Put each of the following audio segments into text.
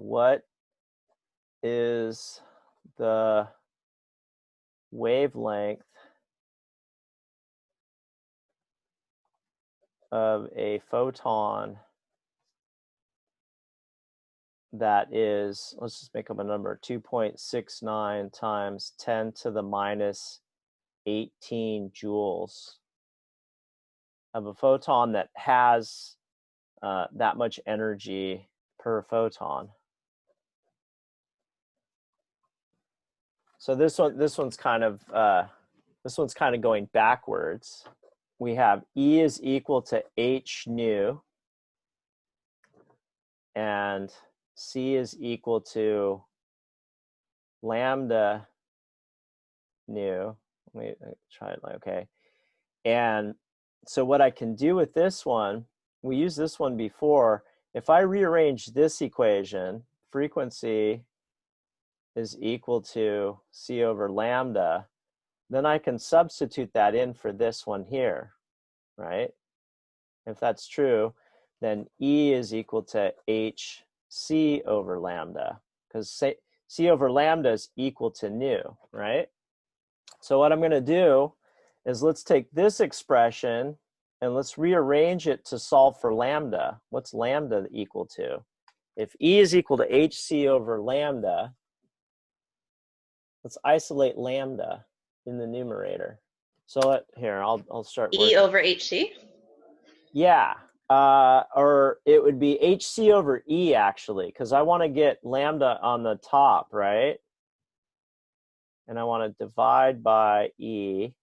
what is the wavelength of a photon that is, let's just make up a number, 2.69 times 10 to the minus 18 joules of a photon that has that much energy per photon. So this one's kind of going backwards. We have E is equal to h nu, and C is equal to lambda nu. Let me try it. Okay, and so what I can do with this one, we used this one before. If I rearrange this equation, frequency is equal to C over lambda, then I can substitute that in for this one here, right? If that's true, then E is equal to hc over lambda, because C over lambda is equal to nu, right? So what I'm going to do is let's take this expression and let's rearrange it to solve for lambda. What's lambda equal to? If E is equal to hc over lambda, let's isolate lambda in the numerator. So here, I'll start E over hc? Yeah, or it would be hc over E actually, because I want to get lambda on the top, right? And I want to divide by E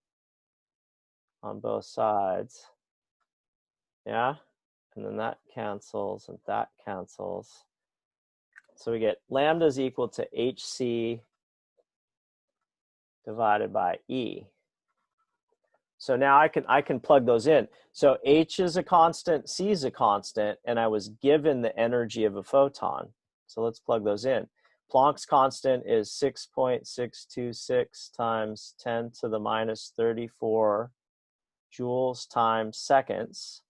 on both sides. Yeah, and then that cancels and that cancels. So we get lambda is equal to hc divided by E. So now I can plug those in. So H is a constant, C is a constant, and I was given the energy of a photon. So let's plug those in. Planck's constant is 6.626 times 10 to the minus 34 joules times seconds.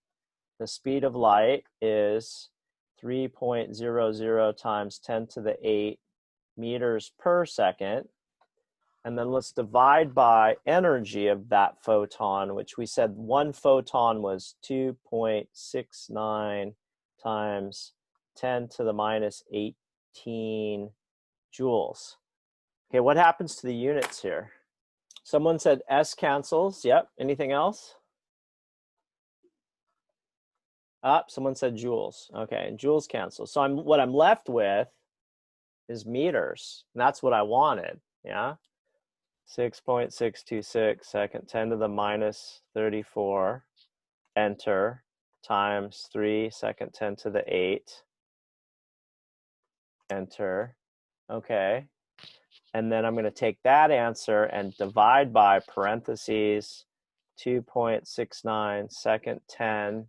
The speed of light is 3.00 times 10 to the 8 meters per second. And then let's divide by energy of that photon, which we said one photon was 2.69 times 10 to the minus 18 joules. Okay, what happens to the units here? Someone said S cancels. Yep. Anything else? Someone said joules. Okay, and joules cancel. So what I'm left with is meters. And that's what I wanted. Yeah. 6.626 second 10 to the minus 34 enter times 3 second 10 to the 8 enter. Okay, and then I'm going to take that answer and divide by parentheses 2.69 second 10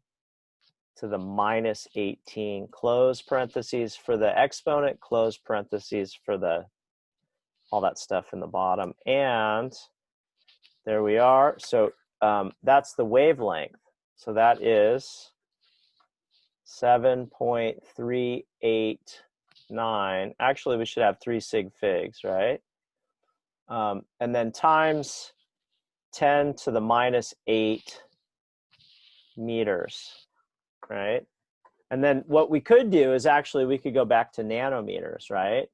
to the minus 18 close parentheses for the exponent, close parentheses for the all that stuff in the bottom, and there we are. So that's the wavelength. So that is 7.389. Actually, we should have 3 sig figs, right? And then times 10 to the minus 8 meters, right? And then what we could do is actually we could go back to nanometers, right?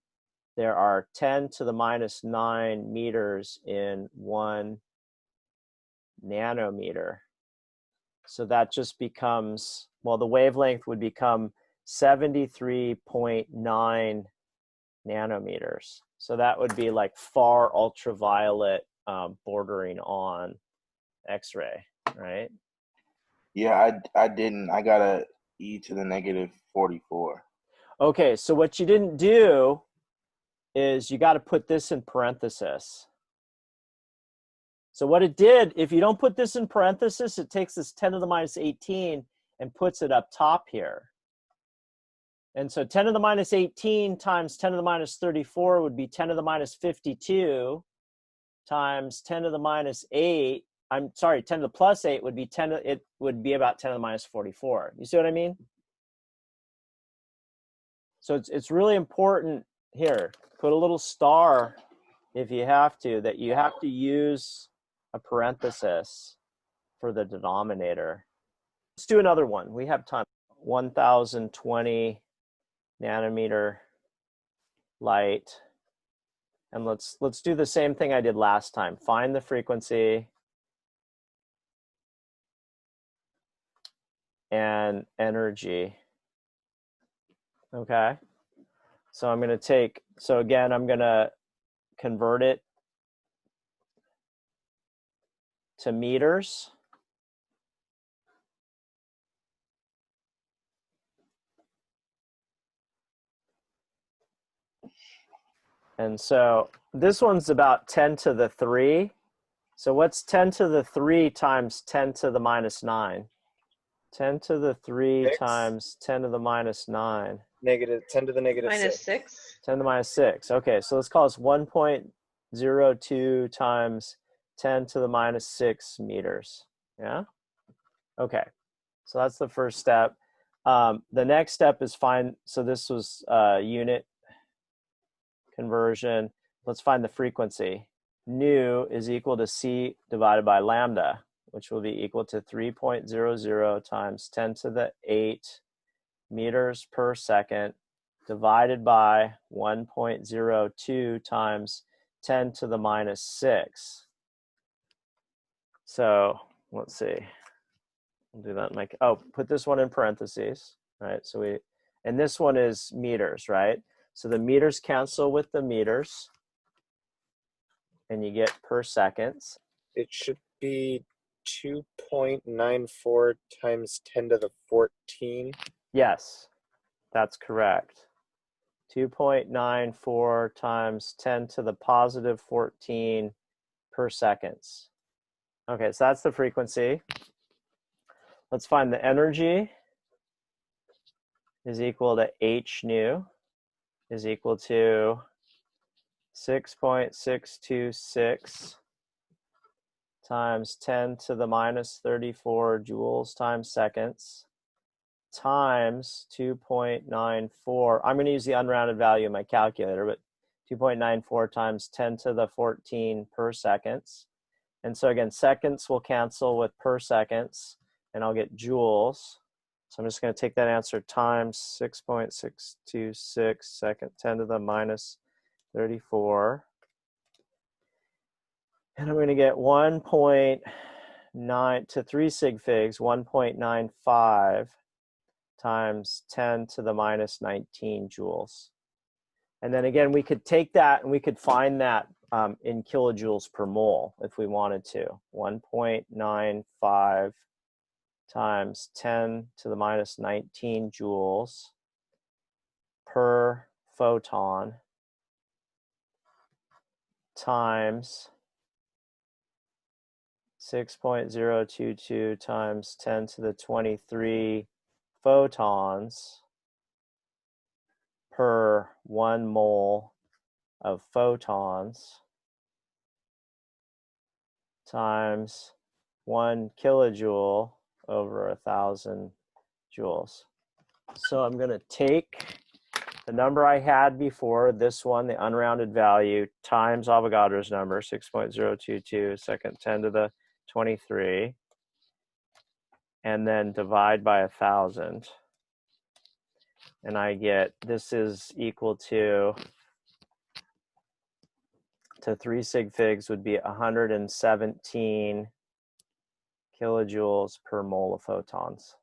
There are 10 to the minus 9 meters in 1 nanometer. So that just becomes, well, the wavelength would become 73.9 nanometers. So that would be like far ultraviolet bordering on X-ray, right? Yeah, I didn't. I got a e to the negative 44. Okay, so what you didn't do is you got to put this in parenthesis. So what it did, if you don't put this in parenthesis, it takes this 10 to the minus 18 and puts it up top here. And so 10 to the minus 18 times 10 to the minus 34 would be 10 to the minus 52 times 10 to the minus 8. I'm sorry, 10 to the plus 8 would be it would be about 10 to the minus 44. You see what I mean? So it's really important here. Put a little star if you have to, that you have to use a parenthesis for the denominator. Let's do another one. We have time. 1020 nanometer light. And let's do the same thing I did last time. Find the frequency and energy. Okay. So I'm going to take, so again, I'm going to convert it to meters. And so this one's about 10 to the 3. So what's 10 to the 3 times 10 to the minus 9? 10 to the 3 6. times 10 to the minus 9. Negative 10 to the negative Minus 6. 6. 10 to the minus 6. Okay, so let's call this 1.02 times 10 to the minus 6 meters. Yeah? Okay, so that's the first step. The next step is find, so this was unit conversion. Let's find the frequency. Nu is equal to C divided by lambda, which will be equal to 3.00 times 10 to the 8 meters per second divided by 1.02 times 10 to the minus 6. So let's see. I'll do that in my, oh, put this one in parentheses, right? So we, and this one is meters, right? So the meters cancel with the meters, and you get per seconds. It should be 2.94 times 10 to the 14. Yes, that's correct. 2.94 times 10 to the positive 14 per seconds. Okay, so that's the frequency. Let's find the energy is equal to h nu is equal to 6.626 times 10 to the minus 34 joules times seconds times 2.94. I'm going to use the unrounded value in my calculator, but 2.94 times 10 to the 14 per seconds. And so again, seconds will cancel with per seconds, and I'll get joules. So I'm just going to take that answer times 6.626 second 10 to the minus 34. And I'm going to get 1.9 to 3 sig figs, 1.95 times 10 to the minus 19 joules. And then again, we could take that and we could find that in kilojoules per mole if we wanted to. 1.95 times 10 to the minus 19 joules per photon times 6.022 times 10 to the 23 photons per 1 mole of photons times 1 kilojoule over 1,000 joules. So I'm going to take the number I had before, this one, the unrounded value, times Avogadro's number, 6.022 second 10 to the 23, and then divide by 1,000. And I get, this is equal to 3 sig figs would be 117 kilojoules per mole of photons.